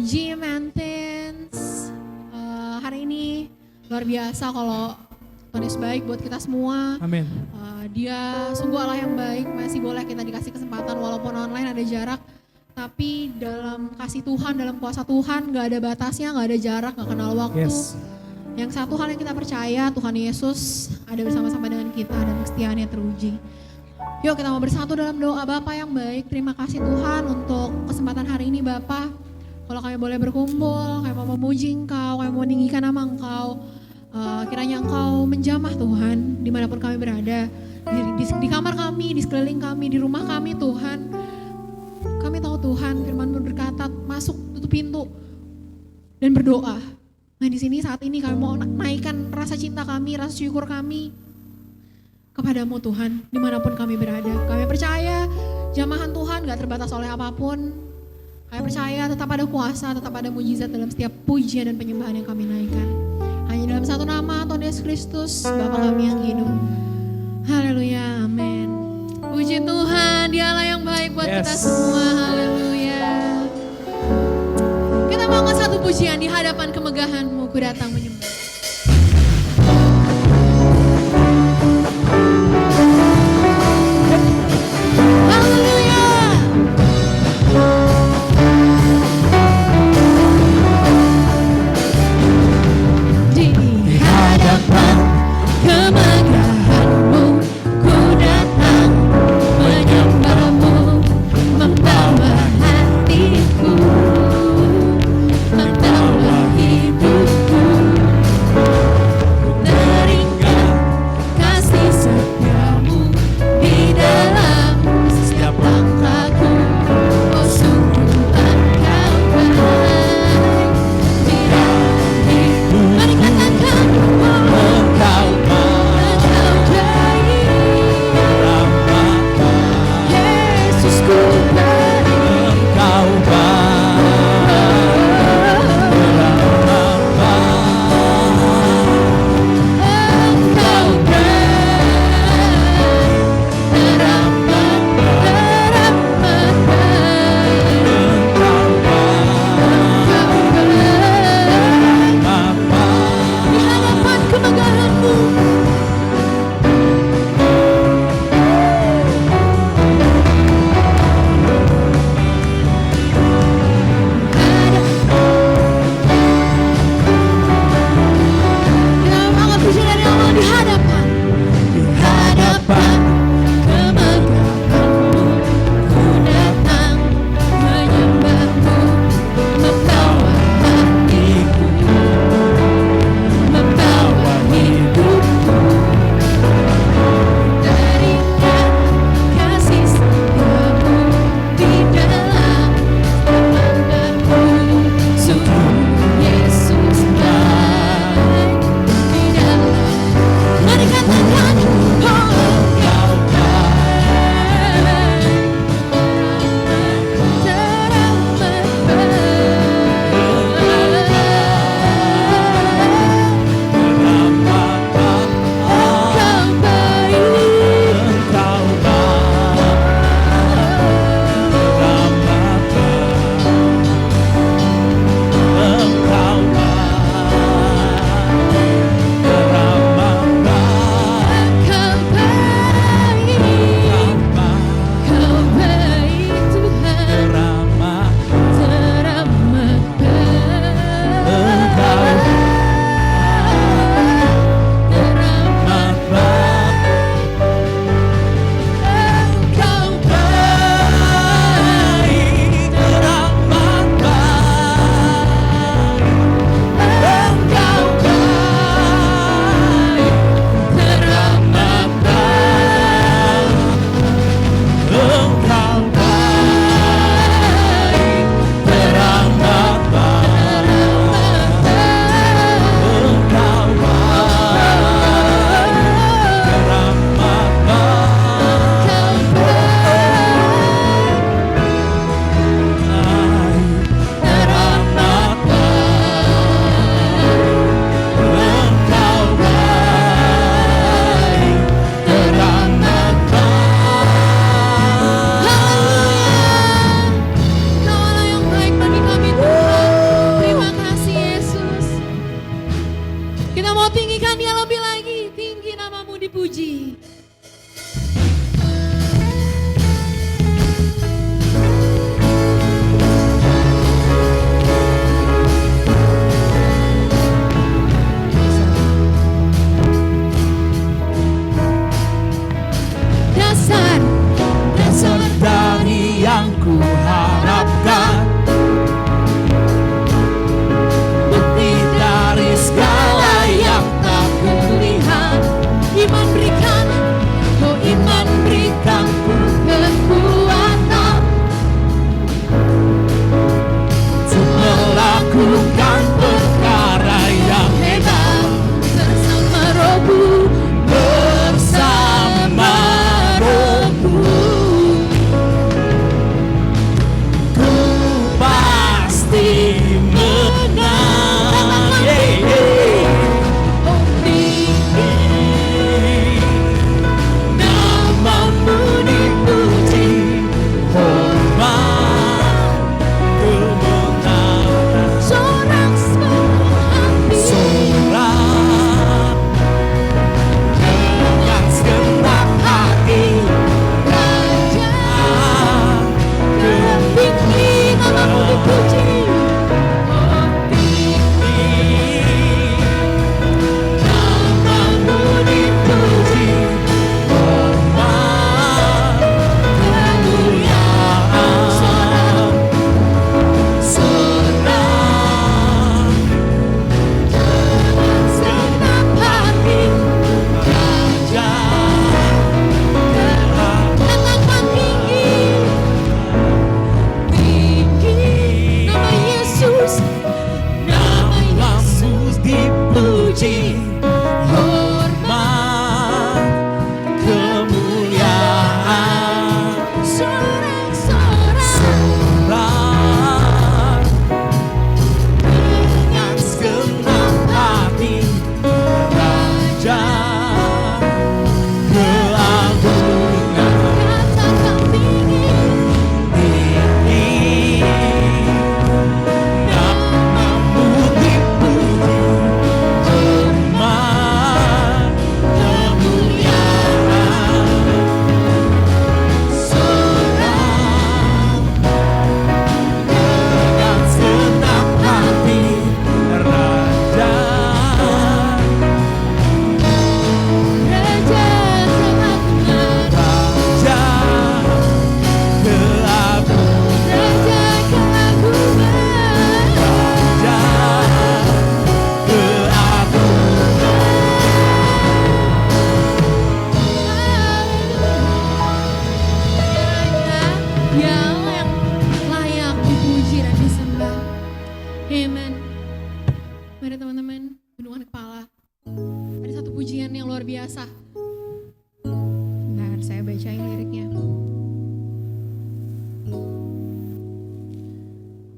G Maintenance. Hari ini luar biasa kalau Tuhan Yesus baik buat kita semua. Amin. Dia sungguh Allah yang baik, masih boleh kita dikasih kesempatan walaupun online ada jarak. Tapi dalam kasih Tuhan, dalam kuasa Tuhan gak ada batasnya, gak ada jarak, gak kenal waktu. Yes. Yang satu hal yang kita percaya, Tuhan Yesus ada bersama-sama dengan kita dan kesetiaannya teruji. Yuk kita mau bersatu dalam doa. Bapa yang baik, terima kasih Tuhan untuk kesempatan hari ini Bapa. Kalau kami boleh berkumpul, kami mau memuji Engkau, kami mau meninggikan nama Engkau. Kiranya Engkau menjamah Tuhan, dimanapun kami berada. Di kamar kami, di sekeliling kami, di rumah kami Tuhan. Kami tahu Tuhan, firman-Mu berkata, masuk tutup pintu dan berdoa. Nah di sini saat ini kami mau naikkan rasa cinta kami, rasa syukur kami kepadamu Tuhan, dimanapun kami berada. Kami percaya jamahan Tuhan gak terbatas oleh apapun. Kami percaya tetap ada kuasa, tetap ada mujizat dalam setiap pujian dan penyembahan yang kami naikkan. Hanya dalam satu nama, Tuhan Yesus Kristus, Bapa kami yang hidup. Haleluya, amin. Puji Tuhan, Dialah yang baik buat kita semua. Haleluya. Kita mau angkat satu pujian di hadapan kemegahan-Mu, ku datang menyembah. Hidupku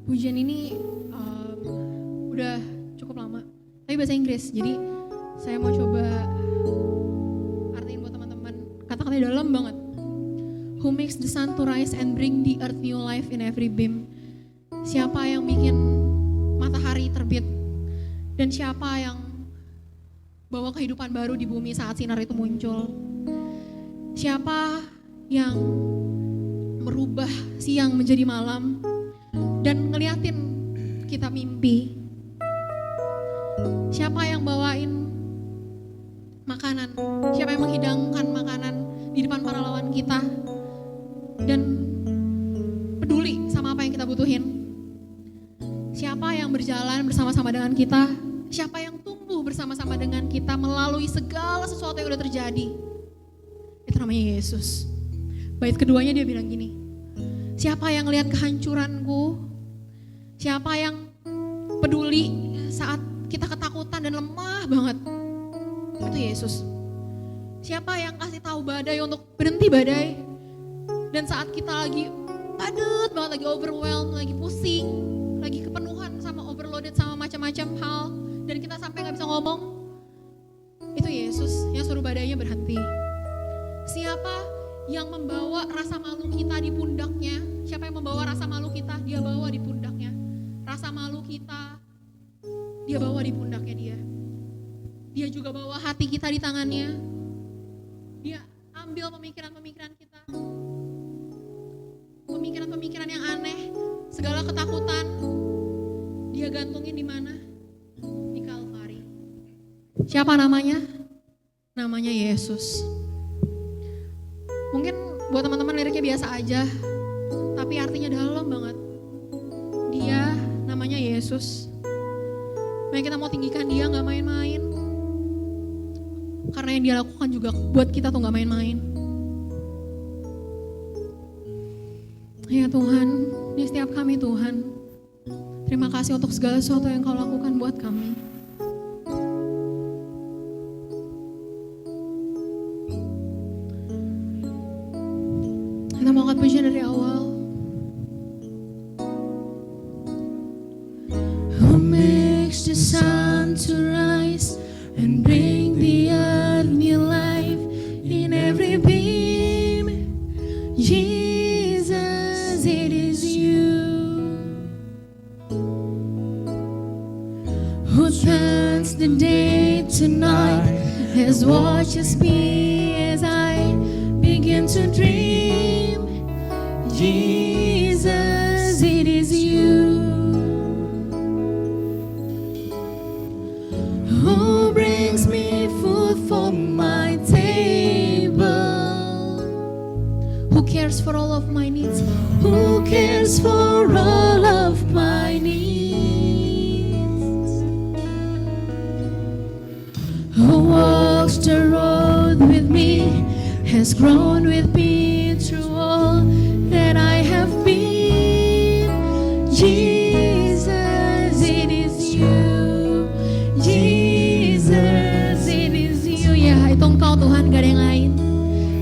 Pujian ini udah cukup lama, tapi bahasa Inggris. Jadi saya mau coba artiin buat teman-teman. Kata-katanya dalam banget. Who makes the sun to rise and bring the earth new life in every beam? Siapa yang bikin matahari terbit dan siapa yang bawa kehidupan baru di bumi saat sinar itu muncul? Siapa yang merubah siang menjadi malam dan ngeliatin kita mimpi? Siapa yang bawain makanan? Siapa yang menghidangkan makanan di depan para lawan kita dan peduli sama apa yang kita butuhin? Siapa yang berjalan bersama-sama dengan kita? Siapa yang tumbuh bersama-sama dengan kita melalui segala sesuatu yang udah terjadi? Itu namanya Yesus. Bait keduanya dia bilang gini, siapa yang lihat kehancuranku? Siapa yang peduli saat kita ketakutan dan lemah banget? Itu Yesus. Siapa yang kasih tahu badai untuk berhenti badai? Dan saat kita lagi padat banget, lagi overwhelmed, lagi pusing, lagi kepenuhan sama overloaded sama macam-macam hal, dan kita sampai gak bisa ngomong, itu Yesus yang suruh badainya berhenti. Siapa yang membawa rasa malu kita di pundaknya? Siapa yang membawa rasa malu kita? Dia bawa di pundaknya. Rasa malu kita, dia bawa di pundaknya dia. Dia juga bawa hati kita di tangannya. Dia ambil pemikiran-pemikiran kita. Pemikiran-pemikiran yang aneh, segala ketakutan, dia gantungin di mana? Di Kalvari. Siapa namanya? Namanya Yesus. Mungkin buat teman-teman liriknya biasa aja, tapi artinya dalam banget. Dia namanya Yesus. Makanya kita mau tinggikan dia, gak main-main. Karena yang dia lakukan juga buat kita tuh gak main-main. Ya Tuhan, di setiap kami Tuhan, terima kasih untuk segala sesuatu yang Kau lakukan buat kami. Kita mau angkat pujian dari awal. Who makes the sun to rise and bring the earth new life in every beam? Jesus, it is you who turns the day to night, has watches me as I begin to dream. Jesus, it is you who brings me food for my table, who cares for all of my needs, who cares for all of my needs, who walks the road with me, has grown with me through all that I have been. Jesus, it is you. Jesus, it is you. Ya, itu Engkau Tuhan, gak ada yang lain.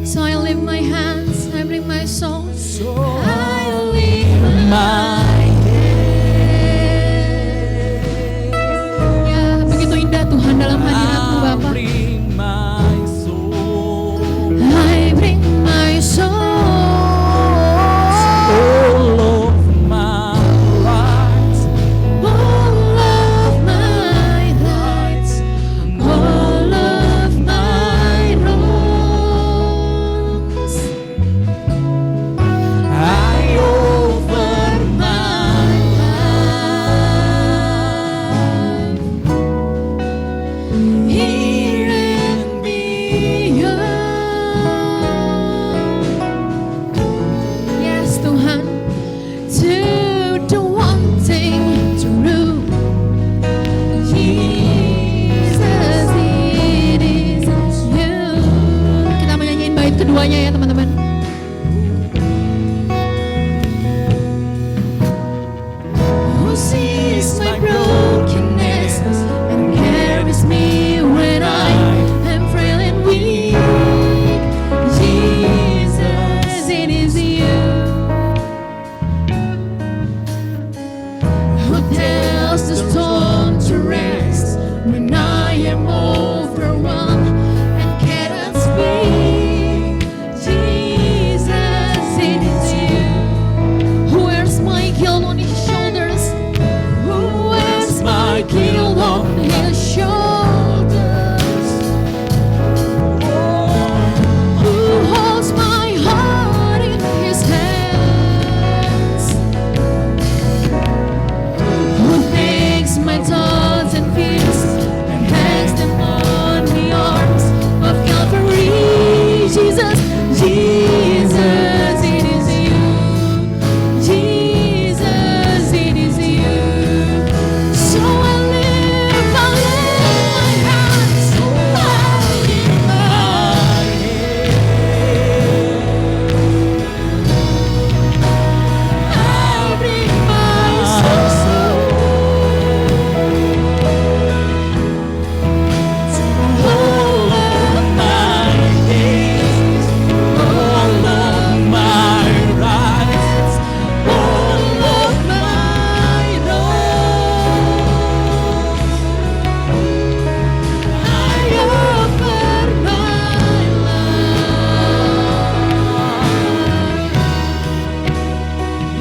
So I lift my hands, I bring my soul, I lift my head. Ya, begitu indah Tuhan dalam hadirat-Mu Bapa. I bring my soul. Keduanya ya teman-teman. Who sees my brokenness and carries me when I am frail and weak? Jesus, it is you cause the storm to rest when I am overwhelmed and cannot speak. Jesus, it is you who wears my guilt on his shoulders, who wears my guilt on his shoulders, who holds my heart in his hands, who takes my thoughts and fears and hangs them on the arms of Calvary. Jesus, Jesus, it is you. Jesus, it is you. So I lift my hands, I lift my I bring my soul to all of my days, all of my rights, all of my wrongs. I offer my life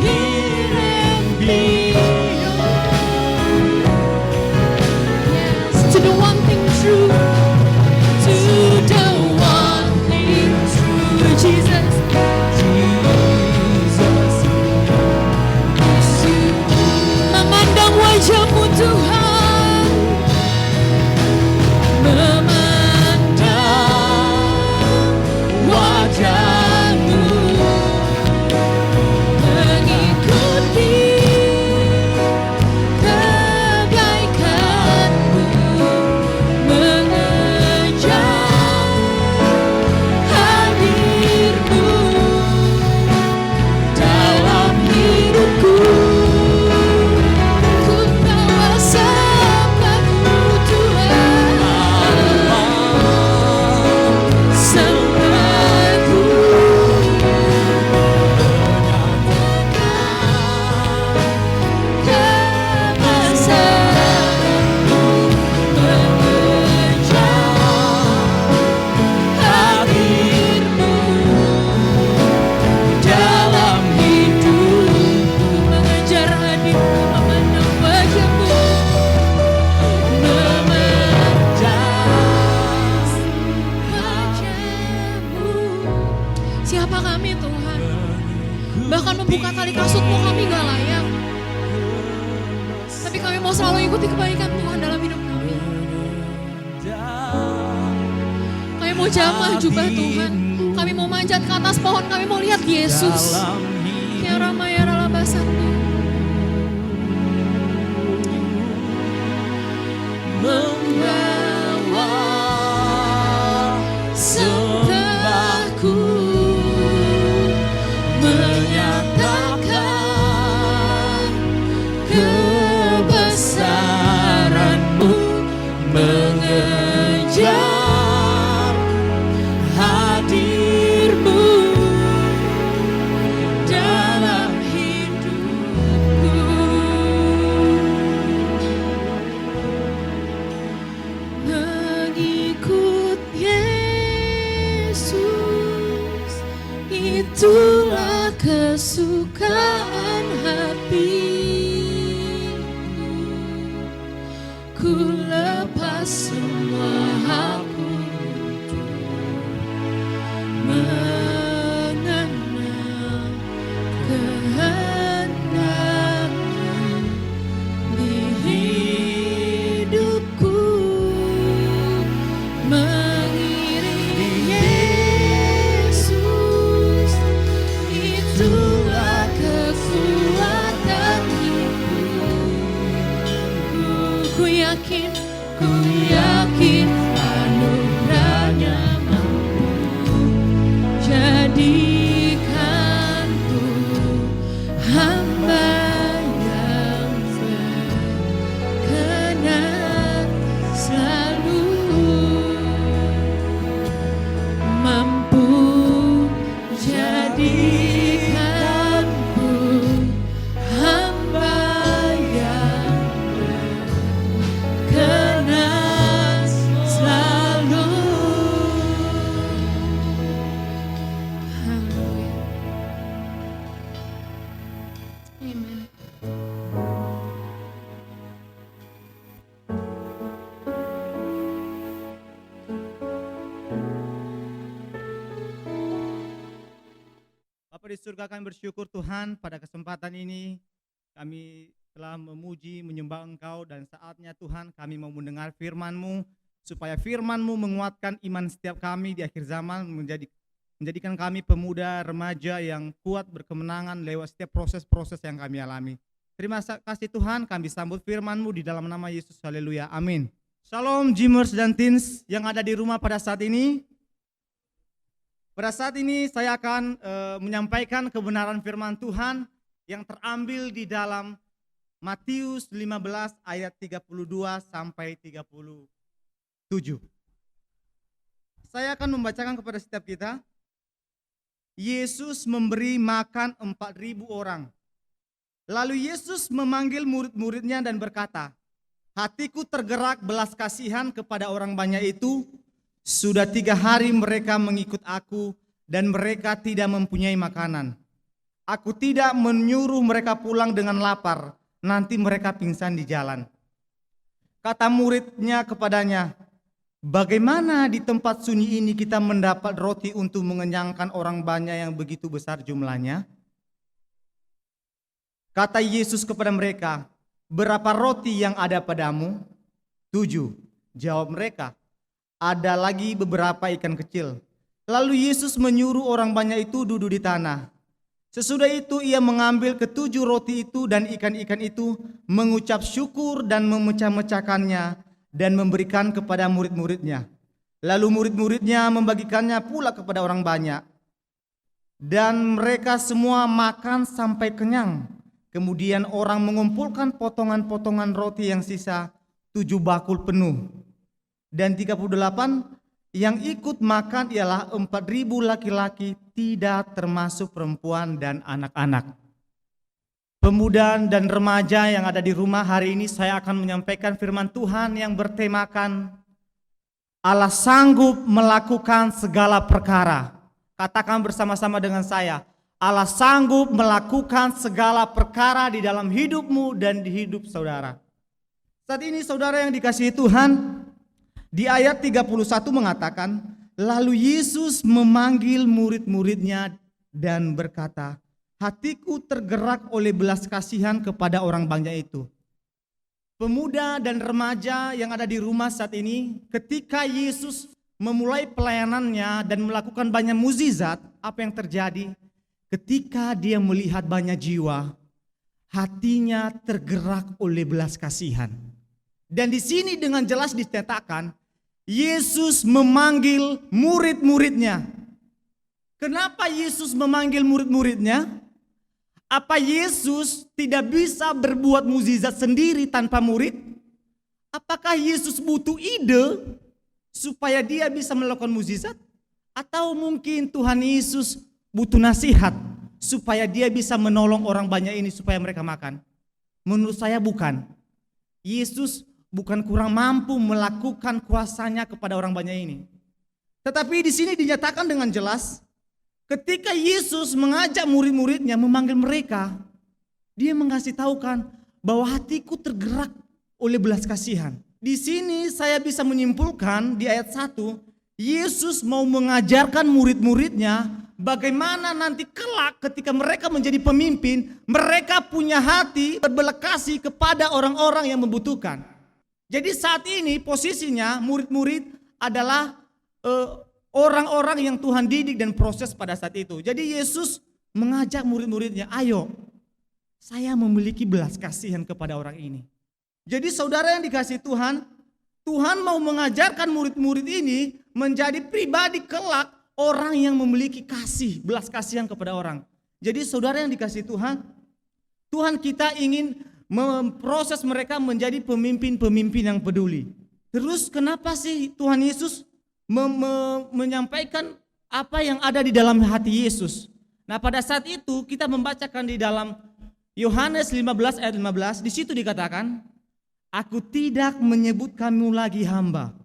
here and beyond. Yes, to the one thing true, to the one thing true, Jesus, Jesus, memandang wajah-Mu Tuhan, memandang wajah-Mu, mengikuti kebaikan-Mu, mengejar hadir-Mu dalam hidupku. Ku tahu rasakan-Mu Tuhan, sampai ku kebesaran-Mu, mengejar hadir-Mu dalam hidupku, mengejar hadir-Mu, memandang wajah-Mu, memandang wajah-Mu. Siapa kami Tuhan? Bahkan membuka tali kasut-Mu kami gak layak. Tapi kami mau selalu ikuti kebaikan Tuhan dalam hidup kami. Kami mau jamah jubah Tuhan. Kami mau manjat ke atas pohon. Kami mau lihat Yesus. Ya Rama ya Ralabasandu. Membawa sembahku, menyatakan kebesaran-Mu, mengejar hadir-Mu dalam hidupku. Mengikut Yesus, itulah kesukaan hatiku. Ku lepas semua hakku untuk mengenal kehendak-Mu di hidupku. Mengiringi Yesus, itulah kekuatan hidupku. Ku yakin anugerah-Nya mampu jadikan hamba yang berkenan selalu, mampu jadikanku hamba yang surga, kami bersyukur Tuhan pada kesempatan ini kami telah memuji, menyembah Engkau, dan saatnya Tuhan kami mau mendengar firman-Mu, supaya firman-Mu menguatkan iman setiap kami di akhir zaman, menjadikan kami pemuda remaja yang kuat berkemenangan lewat setiap proses-proses yang kami alami. Terima kasih Tuhan, kami sambut firman-Mu di dalam nama Yesus, haleluya, amin. Shalom Dreamers dan Teens yang ada di rumah pada saat ini. Pada saat ini saya akan menyampaikan kebenaran firman Tuhan yang terambil di dalam Matius 15 ayat 32 sampai 37. Saya akan membacakan kepada setiap kita. Yesus memberi makan 4.000 orang. Lalu Yesus memanggil murid-muridnya dan berkata, hatiku tergerak belas kasihan kepada orang banyak itu. Sudah 3 hari mereka mengikut aku dan mereka tidak mempunyai makanan. Aku tidak menyuruh mereka pulang dengan lapar, nanti mereka pingsan di jalan. Kata muridnya kepadanya, bagaimana di tempat sunyi ini kita mendapat roti untuk mengenyangkan orang banyak yang begitu besar jumlahnya? Kata Yesus kepada mereka, berapa roti yang ada padamu? 7. Jawab mereka, ada lagi beberapa ikan kecil. Lalu Yesus menyuruh orang banyak itu duduk di tanah. Sesudah itu ia mengambil ke-7 roti itu dan ikan-ikan itu, mengucap syukur dan memecah-mecahkannya dan memberikan kepada murid-muridnya. Lalu murid-muridnya membagikannya pula kepada orang banyak. Dan mereka semua makan sampai kenyang. Kemudian orang mengumpulkan potongan-potongan roti yang sisa 7 bakul penuh. Dan 38 yang ikut makan ialah 4.000 laki-laki, tidak termasuk perempuan dan anak-anak. Pemuda dan remaja yang ada di rumah, hari ini saya akan menyampaikan firman Tuhan yang bertemakan Allah sanggup melakukan segala perkara. Katakan bersama-sama dengan saya, Allah sanggup melakukan segala perkara di dalam hidupmu dan di hidup saudara. Saat ini saudara yang dikasihi Tuhan, di ayat 31 mengatakan, lalu Yesus memanggil murid-muridnya dan berkata, hatiku tergerak oleh belas kasihan kepada orang banyak itu. Pemuda dan remaja yang ada di rumah saat ini, ketika Yesus memulai pelayanannya dan melakukan banyak mukjizat, apa yang terjadi? Ketika dia melihat banyak jiwa, hatinya tergerak oleh belas kasihan. Dan di sini dengan jelas dinyatakan, Yesus memanggil murid-muridnya. Kenapa Yesus memanggil murid-muridnya? Apa Yesus tidak bisa berbuat mukjizat sendiri tanpa murid? Apakah Yesus butuh ide supaya dia bisa melakukan mukjizat? Atau mungkin Tuhan Yesus butuh nasihat supaya dia bisa menolong orang banyak ini supaya mereka makan? Menurut saya bukan. Yesus bukan kurang mampu melakukan kuasanya kepada orang banyak ini. Tetapi di sini dinyatakan dengan jelas, ketika Yesus mengajak murid-muridnya memanggil mereka, dia mengasih tahukan bahwa hatiku tergerak oleh belas kasihan. Di sini saya bisa menyimpulkan di ayat 1, Yesus mau mengajarkan murid-muridnya bagaimana nanti kelak ketika mereka menjadi pemimpin, mereka punya hati berbelas kasih kepada orang-orang yang membutuhkan. Jadi saat ini posisinya murid-murid adalah orang-orang yang Tuhan didik dan proses pada saat itu. Jadi Yesus mengajak murid-muridnya, ayo saya memiliki belas kasihan kepada orang ini. Jadi saudara yang dikasihi Tuhan, Tuhan mau mengajarkan murid-murid ini menjadi pribadi kelak orang yang memiliki kasih, belas kasihan kepada orang. Jadi saudara yang dikasihi Tuhan, Tuhan kita ingin memproses mereka menjadi pemimpin-pemimpin yang peduli. Terus kenapa sih Tuhan Yesus menyampaikan apa yang ada di dalam hati Yesus? Nah pada saat itu kita membacakan di dalam Yohanes 15 ayat 15, di situ dikatakan, aku tidak menyebut kamu lagi hamba,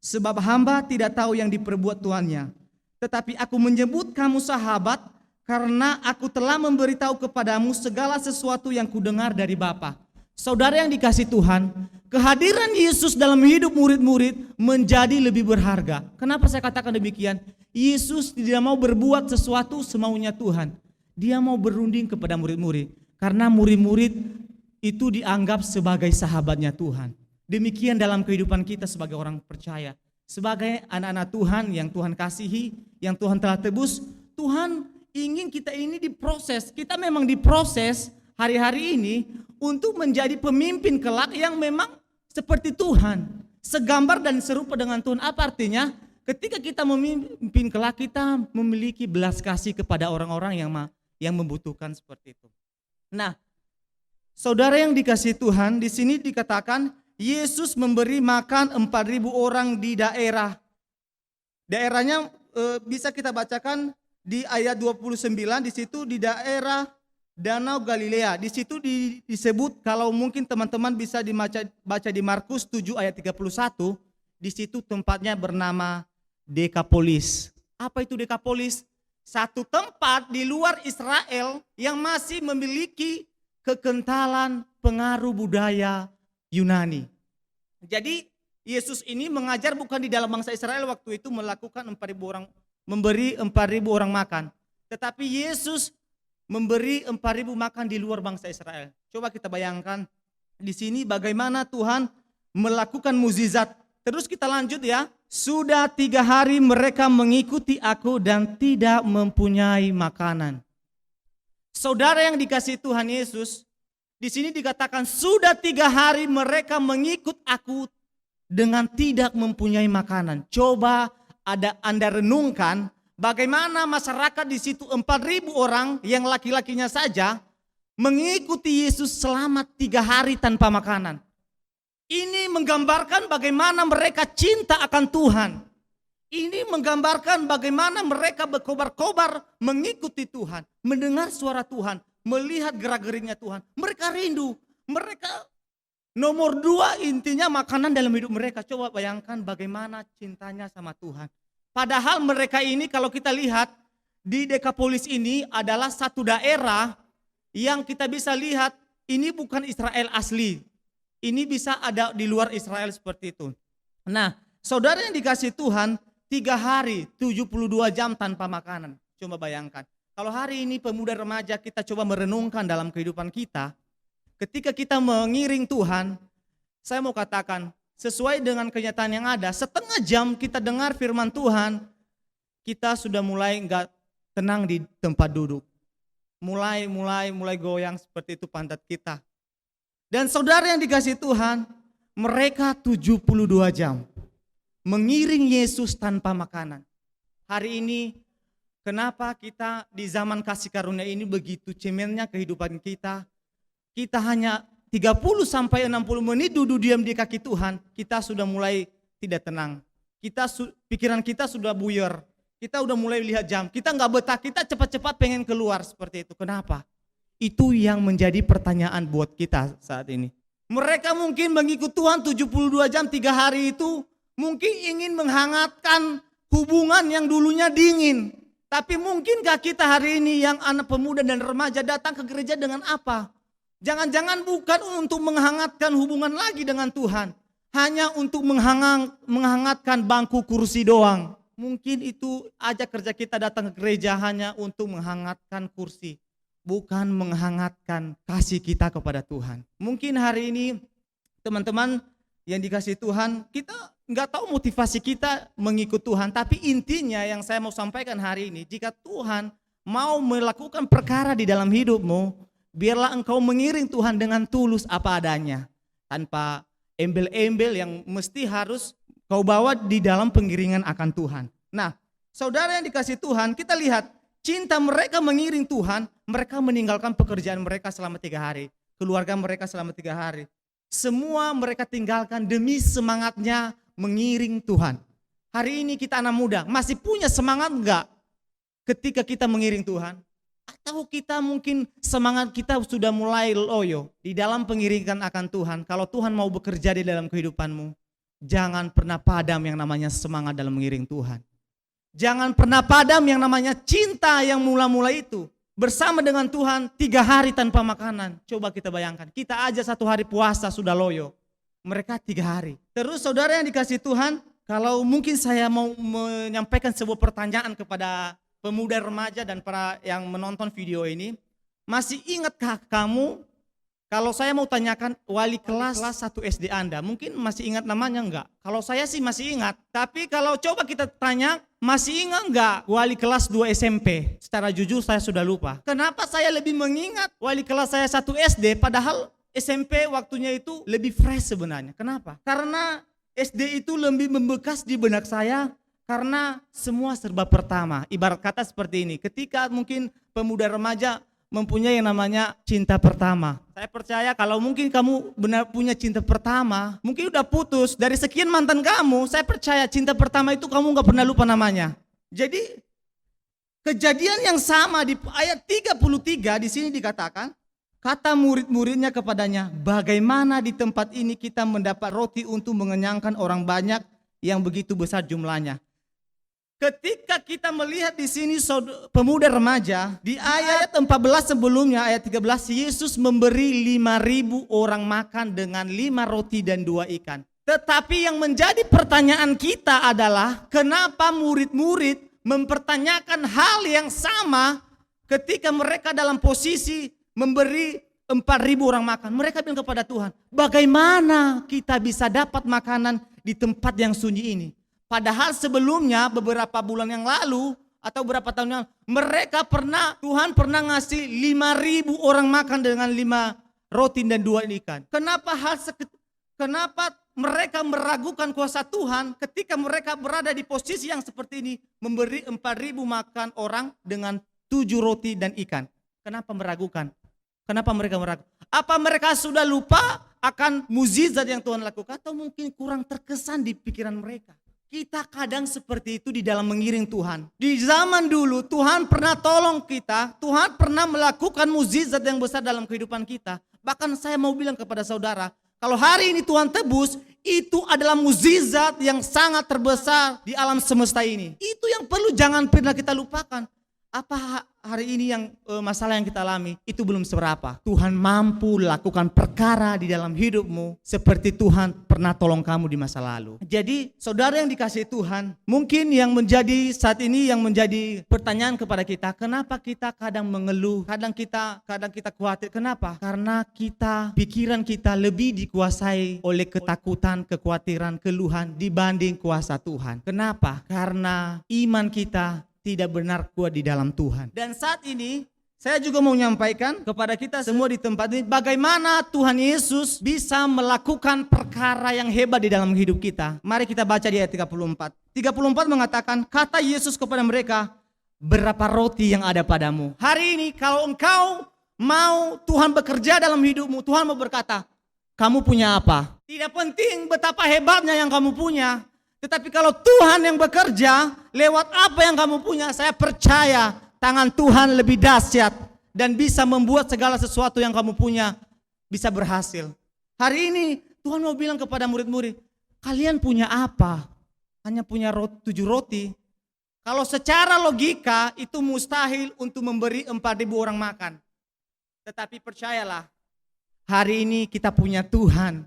sebab hamba tidak tahu yang diperbuat tuannya. Tetapi aku menyebut kamu sahabat, karena aku telah memberitahu kepadamu segala sesuatu yang kudengar dari Bapa. Saudara yang dikasihi Tuhan, kehadiran Yesus dalam hidup murid-murid menjadi lebih berharga. Kenapa saya katakan demikian? Yesus tidak mau berbuat sesuatu semaunya Tuhan. Dia mau berunding kepada murid-murid karena murid-murid itu dianggap sebagai sahabatnya Tuhan. Demikian dalam kehidupan kita sebagai orang percaya, sebagai anak-anak Tuhan yang Tuhan kasihi, yang Tuhan telah tebus. Tuhan ingin kita ini diproses. Kita memang diproses hari-hari ini untuk menjadi pemimpin kelak yang memang seperti Tuhan, segambar dan serupa dengan Tuhan. Apa artinya? Ketika kita memimpin kelak, kita memiliki belas kasih kepada orang-orang yang membutuhkan seperti itu. Nah, saudara yang dikasihi Tuhan, di sini dikatakan Yesus memberi makan 4.000 orang di daerah. Daerahnya bisa kita bacakan di ayat 29, di situ di daerah Danau Galilea. Di situ disebut, kalau mungkin teman-teman bisa baca di Markus 7 ayat 31, di situ tempatnya bernama Dekapolis. Apa itu Dekapolis? Satu tempat di luar Israel yang masih memiliki kekentalan pengaruh budaya Yunani. Jadi Yesus ini mengajar bukan di dalam bangsa Israel waktu itu melakukan 4.000 orang, memberi 4.000 orang makan. Tetapi Yesus memberi 4.000 makan di luar bangsa Israel. Coba kita bayangkan di sini bagaimana Tuhan melakukan mukjizat. Terus kita lanjut ya. Sudah 3 hari mereka mengikuti aku dan tidak mempunyai makanan. Saudara yang dikasihi Tuhan Yesus, di sini dikatakan sudah 3 hari mereka mengikut aku dengan tidak mempunyai makanan. Coba Anda renungkan bagaimana masyarakat di situ 4.000 orang yang laki-lakinya saja mengikuti Yesus selama 3 hari tanpa makanan. Ini menggambarkan bagaimana mereka cinta akan Tuhan. Ini menggambarkan bagaimana mereka berkobar-kobar mengikuti Tuhan, mendengar suara Tuhan, melihat gerak-geriknya Tuhan. Mereka rindu, mereka nomor 2 intinya makanan dalam hidup mereka. Coba bayangkan bagaimana cintanya sama Tuhan. Padahal mereka ini kalau kita lihat di Dekapolis ini adalah satu daerah yang kita bisa lihat ini bukan Israel asli. Ini bisa ada di luar Israel seperti itu. Nah, saudara yang dikasihi Tuhan, 3 hari 72 jam tanpa makanan. Coba bayangkan. Kalau hari ini pemuda remaja kita coba merenungkan dalam kehidupan kita. Ketika kita mengiring Tuhan, saya mau katakan sesuai dengan kenyataan yang ada, setengah jam kita dengar firman Tuhan, kita sudah mulai enggak tenang di tempat duduk. Mulai goyang seperti itu pantat kita. Dan saudara yang dikasihi Tuhan, mereka 72 jam mengiring Yesus tanpa makanan. Hari ini kenapa kita di zaman kasih karunia ini begitu cemernya kehidupan kita? Kita hanya 30 sampai 60 menit duduk diam di kaki Tuhan, kita sudah mulai tidak tenang. Pikiran kita sudah buyar. Kita udah mulai lihat jam. Kita nggak betah, kita cepat-cepat pengen keluar seperti itu. Kenapa? Itu yang menjadi pertanyaan buat kita saat ini. Mereka mungkin mengikut Tuhan 72 jam 3 hari itu mungkin ingin menghangatkan hubungan yang dulunya dingin. Tapi mungkinkah kita hari ini yang anak pemuda dan remaja datang ke gereja dengan apa? Jangan-jangan bukan untuk menghangatkan hubungan lagi dengan Tuhan. Hanya untuk menghangatkan bangku kursi doang. Mungkin itu aja kerja kita datang ke gereja hanya untuk menghangatkan kursi. Bukan menghangatkan kasih kita kepada Tuhan. Mungkin hari ini teman-teman yang dikasihi Tuhan, kita nggak tahu motivasi kita mengikut Tuhan. Tapi intinya yang saya mau sampaikan hari ini, jika Tuhan mau melakukan perkara di dalam hidupmu, biarlah engkau mengiring Tuhan dengan tulus apa adanya. Tanpa embel-embel yang mesti harus kau bawa di dalam pengiringan akan Tuhan. Nah, saudara yang dikasihi Tuhan, kita lihat cinta mereka mengiring Tuhan, mereka meninggalkan pekerjaan mereka selama 3 hari. Keluarga mereka selama 3 hari. Semua mereka tinggalkan demi semangatnya mengiring Tuhan. Hari ini kita anak muda, masih punya semangat enggak ketika kita mengiring Tuhan? Atau kita mungkin semangat kita sudah mulai loyo di dalam pengiringan akan Tuhan. Kalau Tuhan mau bekerja di dalam kehidupanmu, jangan pernah padam yang namanya semangat dalam mengiring Tuhan. Jangan pernah padam yang namanya cinta yang mula-mula itu. Bersama dengan Tuhan 3 hari tanpa makanan. Coba kita bayangkan, kita aja 1 hari puasa sudah loyo. Mereka 3 hari. Terus saudara yang dikasihi Tuhan, kalau mungkin saya mau menyampaikan sebuah pertanyaan kepada pemuda remaja dan para yang menonton video ini, masih ingatkah kamu kalau saya mau tanyakan wali kelas 1 SD Anda, mungkin masih ingat namanya enggak? Kalau saya sih masih ingat, tapi kalau coba kita tanya, masih ingat enggak wali kelas 2 SMP? Secara jujur saya sudah lupa. Kenapa saya lebih mengingat wali kelas saya 1 SD, padahal SMP waktunya itu lebih fresh sebenarnya. Kenapa? Karena SD itu lebih membekas di benak saya. Karena semua serba pertama, ibarat kata seperti ini, ketika mungkin pemuda remaja mempunyai yang namanya cinta pertama. Saya percaya kalau mungkin kamu benar punya cinta pertama, mungkin udah putus, dari sekian mantan kamu, saya percaya cinta pertama itu kamu gak pernah lupa namanya. Jadi kejadian yang sama di ayat 33 di sini dikatakan, kata murid-muridnya kepadanya, bagaimana di tempat ini kita mendapat roti untuk mengenyangkan orang banyak yang begitu besar jumlahnya. Ketika kita melihat di sini pemuda remaja, di ayat 14 sebelumnya, ayat 13, Yesus memberi 5.000 orang makan dengan 5 roti dan 2 ikan. Tetapi yang menjadi pertanyaan kita adalah, kenapa murid-murid mempertanyakan hal yang sama ketika mereka dalam posisi memberi 4.000 orang makan. Mereka bilang kepada Tuhan, bagaimana kita bisa dapat makanan di tempat yang sunyi ini? Padahal sebelumnya beberapa bulan yang lalu atau beberapa tahun yang lalu, Tuhan pernah ngasih 5.000 orang makan dengan 5 roti dan 2 ikan. Kenapa mereka meragukan kuasa Tuhan ketika mereka berada di posisi yang seperti ini, memberi 4.000 makan orang dengan 7 roti dan ikan? Kenapa meragukan? Kenapa mereka meragukan? Apa mereka sudah lupa akan mukjizat yang Tuhan lakukan, atau mungkin kurang terkesan di pikiran mereka? Kita kadang seperti itu di dalam mengiring Tuhan. Di zaman dulu Tuhan pernah tolong kita, Tuhan pernah melakukan mukjizat yang besar dalam kehidupan kita. Bahkan saya mau bilang kepada saudara, kalau hari ini Tuhan tebus, itu adalah mukjizat yang sangat terbesar di alam semesta ini. Itu yang perlu jangan pernah kita lupakan. Apa hari ini yang masalah yang kita alami itu belum seberapa. Tuhan mampu lakukan perkara di dalam hidupmu seperti Tuhan pernah tolong kamu di masa lalu. Jadi saudara yang dikasihi Tuhan, mungkin yang menjadi saat ini yang menjadi pertanyaan kepada kita, kenapa kita kadang mengeluh, kadang kita khawatir. Kenapa? Karena pikiran kita lebih dikuasai oleh ketakutan, kekhawatiran, keluhan dibanding kuasa Tuhan. Kenapa? Karena iman kita tidak benar kuat di dalam Tuhan. Dan saat ini saya juga mau menyampaikan kepada kita semua di tempat ini, bagaimana Tuhan Yesus bisa melakukan perkara yang hebat di dalam hidup kita. Mari kita baca di ayat 34. 34 mengatakan, kata Yesus kepada mereka, berapa roti yang ada padamu? Hari ini kalau engkau mau Tuhan bekerja dalam hidupmu, Tuhan mau berkata, kamu punya apa? Tidak penting betapa hebatnya yang kamu punya. Tetapi kalau Tuhan yang bekerja lewat apa yang kamu punya, saya percaya tangan Tuhan lebih dahsyat dan bisa membuat segala sesuatu yang kamu punya bisa berhasil. Hari ini Tuhan mau bilang kepada murid-murid, kalian punya apa? Hanya punya 7 roti. Kalau secara logika itu mustahil untuk memberi 4.000 orang makan. Tetapi percayalah, hari ini kita punya Tuhan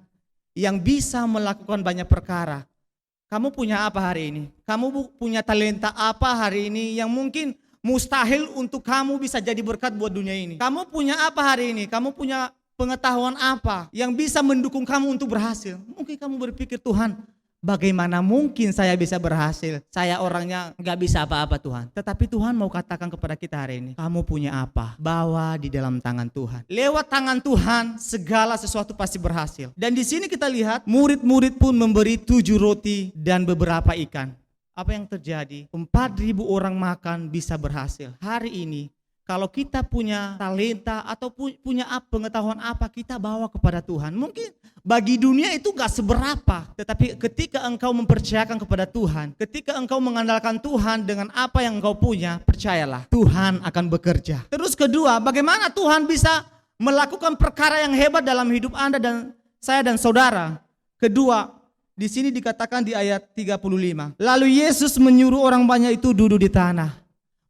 yang bisa melakukan banyak perkara. Kamu punya apa hari ini? Kamu punya talenta apa hari ini yang mungkin mustahil untuk kamu bisa jadi berkat buat dunia ini? Kamu punya apa hari ini? Kamu punya pengetahuan apa yang bisa mendukung kamu untuk berhasil? Mungkin kamu berpikir, Tuhan, bagaimana mungkin saya bisa berhasil? Saya orangnya gak bisa apa-apa Tuhan. Tetapi Tuhan mau katakan kepada kita hari ini, kamu punya apa? Bawa di dalam tangan Tuhan. Lewat tangan Tuhan segala sesuatu pasti berhasil. Dan di sini kita lihat murid-murid pun memberi 7 roti dan beberapa ikan. Apa yang terjadi? 4.000 orang makan bisa berhasil. Hari ini kalau kita punya talenta atau punya pengetahuan apa, kita bawa kepada Tuhan. Mungkin bagi dunia itu gak seberapa. Tetapi ketika engkau mempercayakan kepada Tuhan, ketika engkau mengandalkan Tuhan dengan apa yang engkau punya, percayalah Tuhan akan bekerja. Terus kedua, bagaimana Tuhan bisa melakukan perkara yang hebat dalam hidup Anda dan saya dan saudara? Kedua, di sini dikatakan di ayat 35. Lalu Yesus menyuruh orang banyak itu duduk di tanah.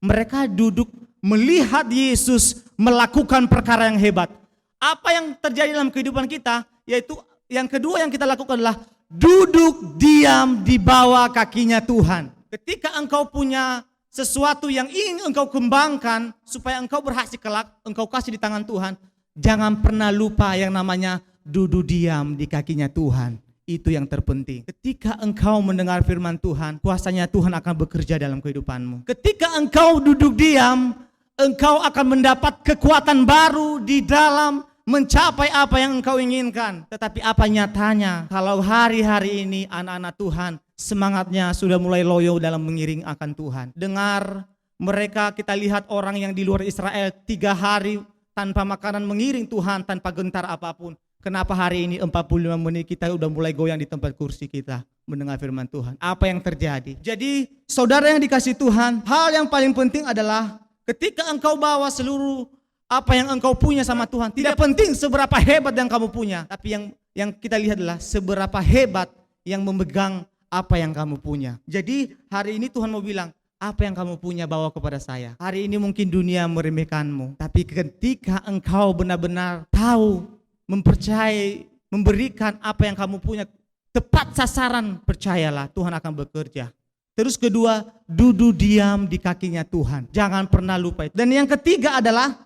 Mereka duduk melihat Yesus melakukan perkara yang hebat. Apa yang terjadi dalam kehidupan kita, yaitu yang kedua yang kita lakukan adalah duduk diam di bawah kakinya Tuhan. Ketika engkau punya sesuatu yang ingin engkau kembangkan supaya engkau berhasil kelak, engkau kasih di tangan Tuhan. Jangan pernah lupa yang namanya duduk diam di kakinya Tuhan. Itu yang terpenting. Ketika engkau mendengar firman Tuhan, kuasanya Tuhan akan bekerja dalam kehidupanmu. Ketika engkau duduk diam, engkau akan mendapat kekuatan baru di dalam mencapai apa yang engkau inginkan. Tetapi apa nyatanya kalau hari-hari ini anak-anak Tuhan semangatnya sudah mulai loyo dalam mengiring akan Tuhan. Dengar mereka, kita lihat orang yang di luar Israel 3 hari tanpa makanan mengiring Tuhan tanpa gentar apapun. Kenapa hari ini 45 menit kita udah mulai goyang di tempat kursi kita mendengar firman Tuhan? Apa yang terjadi? Jadi saudara yang dikasih Tuhan, hal yang paling penting adalah ketika engkau bawa seluruh apa yang engkau punya sama Tuhan. Tidak penting seberapa hebat yang kamu punya, tapi yang kita lihat adalah seberapa hebat yang memegang apa yang kamu punya. Jadi hari ini Tuhan mau bilang, apa yang kamu punya bawa kepada saya. Hari ini mungkin dunia meremehkanmu, tapi ketika engkau benar-benar tahu, mempercayai, memberikan apa yang kamu punya tepat sasaran, percayalah Tuhan akan bekerja. Terus kedua, duduk diam di kakinya Tuhan. Jangan pernah lupa itu. Dan yang ketiga adalah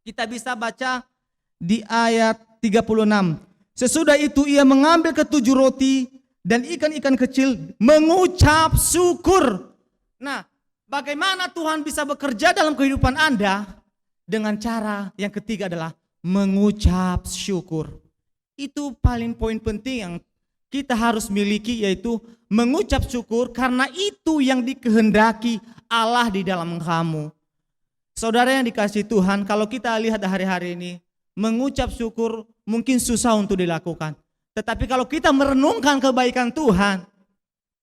kita bisa baca di ayat 36. Sesudah itu ia mengambil ke-7 roti dan ikan-ikan kecil, mengucap syukur. Nah, bagaimana Tuhan bisa bekerja dalam kehidupan Anda? Dengan cara yang ketiga adalah mengucap syukur. Itu paling poin penting yang kita harus miliki, yaitu mengucap syukur, karena itu yang dikehendaki Allah di dalam kamu. Saudara yang dikasih Tuhan, kalau kita lihat hari-hari ini, mengucap syukur mungkin susah untuk dilakukan. Tetapi kalau kita merenungkan kebaikan Tuhan,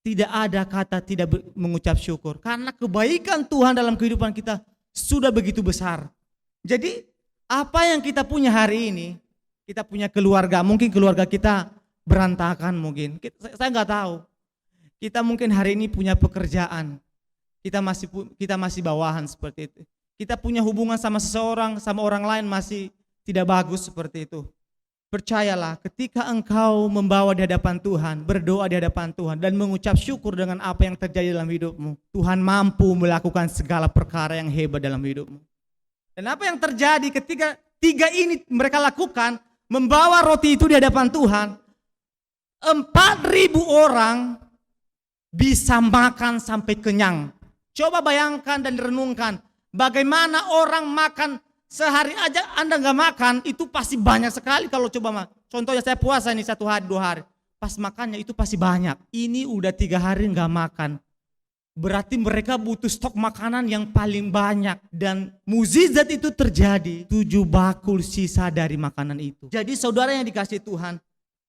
tidak ada kata tidak mengucap syukur. Karena kebaikan Tuhan dalam kehidupan kita sudah begitu besar. Jadi apa yang kita punya hari ini, kita punya keluarga, mungkin keluarga kita berantakan mungkin. Saya nggak tahu. Kita mungkin hari ini punya pekerjaan, kita masih bawahan seperti itu. Kita punya hubungan sama seseorang, sama orang lain masih tidak bagus seperti itu. Percayalah, ketika engkau membawa di hadapan Tuhan, berdoa di hadapan Tuhan, dan mengucap syukur dengan apa yang terjadi dalam hidupmu, Tuhan mampu melakukan segala perkara yang hebat dalam hidupmu. Dan apa yang terjadi ketika 3 ini mereka lakukan, membawa roti itu di hadapan Tuhan, 4.000 orang bisa makan sampai kenyang. Coba bayangkan dan renungkan, bagaimana orang makan sehari aja Anda nggak makan, itu pasti banyak sekali kalau coba. Contohnya saya puasa nih 1 hari 2 hari, pas makannya itu pasti banyak. Ini udah 3 hari nggak makan. Berarti mereka butuh stok makanan yang paling banyak. Dan mukjizat itu terjadi, 7 bakul sisa dari makanan itu. Jadi saudara yang dikasih Tuhan,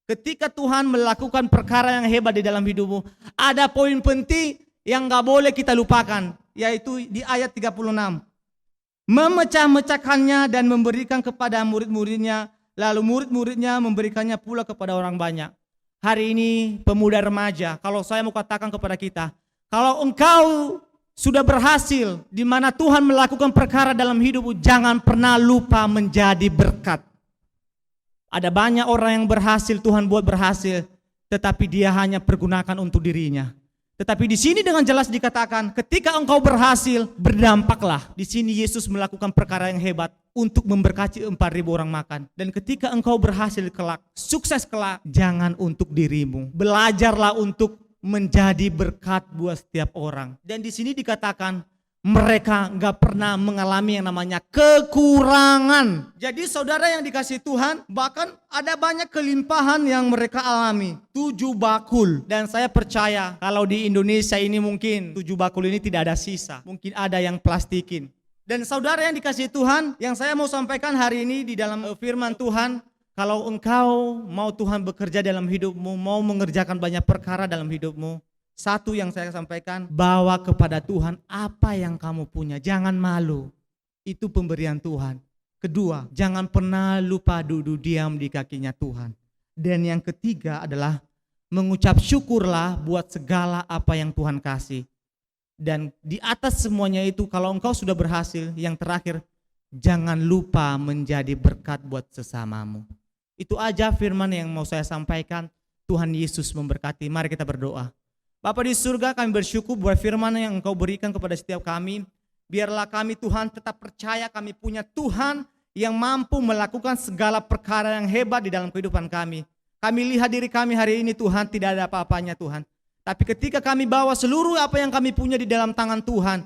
ketika Tuhan melakukan perkara yang hebat di dalam hidupmu, ada poin penting yang gak boleh kita lupakan, yaitu di ayat 36. Memecah-mecahkannya dan memberikan kepada murid-muridnya, lalu murid-muridnya memberikannya pula kepada orang banyak. Hari ini pemuda remaja, kalau saya mau katakan kepada kita, kalau engkau sudah berhasil, di mana Tuhan melakukan perkara dalam hidupmu, jangan pernah lupa menjadi berkat. Ada banyak orang yang berhasil, Tuhan buat berhasil, tetapi dia hanya pergunakan untuk dirinya. Tetapi di sini dengan jelas dikatakan, ketika engkau berhasil, berdampaklah. Di sini Yesus melakukan perkara yang hebat untuk memberkati 4.000 orang makan. Dan ketika engkau berhasil kelak, sukses kelak, jangan untuk dirimu. Belajarlah untuk menjadi berkat buat setiap orang. Dan di sini dikatakan mereka nggak pernah mengalami yang namanya kekurangan. Jadi saudara yang dikasih Tuhan, bahkan ada banyak kelimpahan yang mereka alami. 7 bakul. Dan saya percaya kalau di Indonesia ini mungkin 7 bakul ini tidak ada sisa. Mungkin ada yang plastikin. Dan saudara yang dikasih Tuhan, yang saya mau sampaikan hari ini di dalam firman Tuhan, kalau engkau mau Tuhan bekerja dalam hidupmu, mau mengerjakan banyak perkara dalam hidupmu, satu yang saya sampaikan, bawa kepada Tuhan apa yang kamu punya. Jangan malu, itu pemberian Tuhan. Kedua, jangan pernah lupa duduk diam di kakinya Tuhan. Dan yang ketiga adalah mengucap syukurlah buat segala apa yang Tuhan kasih. Dan di atas semuanya itu, kalau engkau sudah berhasil, yang terakhir, jangan lupa menjadi berkat buat sesamamu. Itu aja firman yang mau saya sampaikan. Tuhan Yesus memberkati. Mari kita berdoa. Bapa di surga, kami bersyukur buat firman yang Engkau berikan kepada setiap kami. Biarlah kami Tuhan tetap percaya kami punya Tuhan yang mampu melakukan segala perkara yang hebat di dalam kehidupan kami. Kami lihat diri kami hari ini Tuhan tidak ada apa-apanya Tuhan. Tapi ketika kami bawa seluruh apa yang kami punya di dalam tangan Tuhan,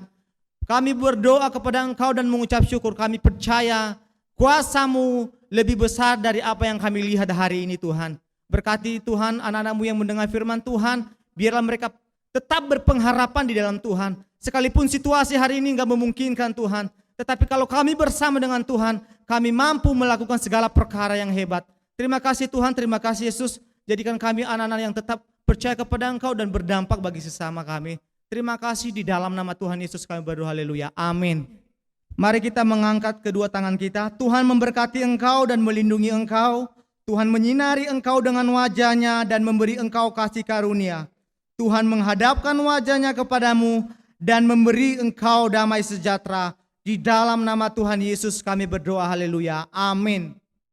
kami berdoa kepada Engkau dan mengucap syukur. Kami percaya kuasa-Mu lebih besar dari apa yang kami lihat hari ini Tuhan. Berkati Tuhan anak-anak-Mu yang mendengar firman Tuhan, biarlah mereka tetap berpengharapan di dalam Tuhan. Sekalipun situasi hari ini enggak memungkinkan Tuhan, tetapi kalau kami bersama dengan Tuhan, kami mampu melakukan segala perkara yang hebat. Terima kasih Tuhan, terima kasih Yesus. Jadikan kami anak-anak yang tetap percaya kepada Engkau dan berdampak bagi sesama kami. Terima kasih di dalam nama Tuhan Yesus kami berdoa, haleluya, amin. Mari kita mengangkat kedua tangan kita. Tuhan memberkati engkau dan melindungi engkau. Tuhan menyinari engkau dengan wajahnya dan memberi engkau kasih karunia. Tuhan menghadapkan wajahnya kepadamu dan memberi engkau damai sejahtera. Di dalam nama Tuhan Yesus kami berdoa, haleluya, amin.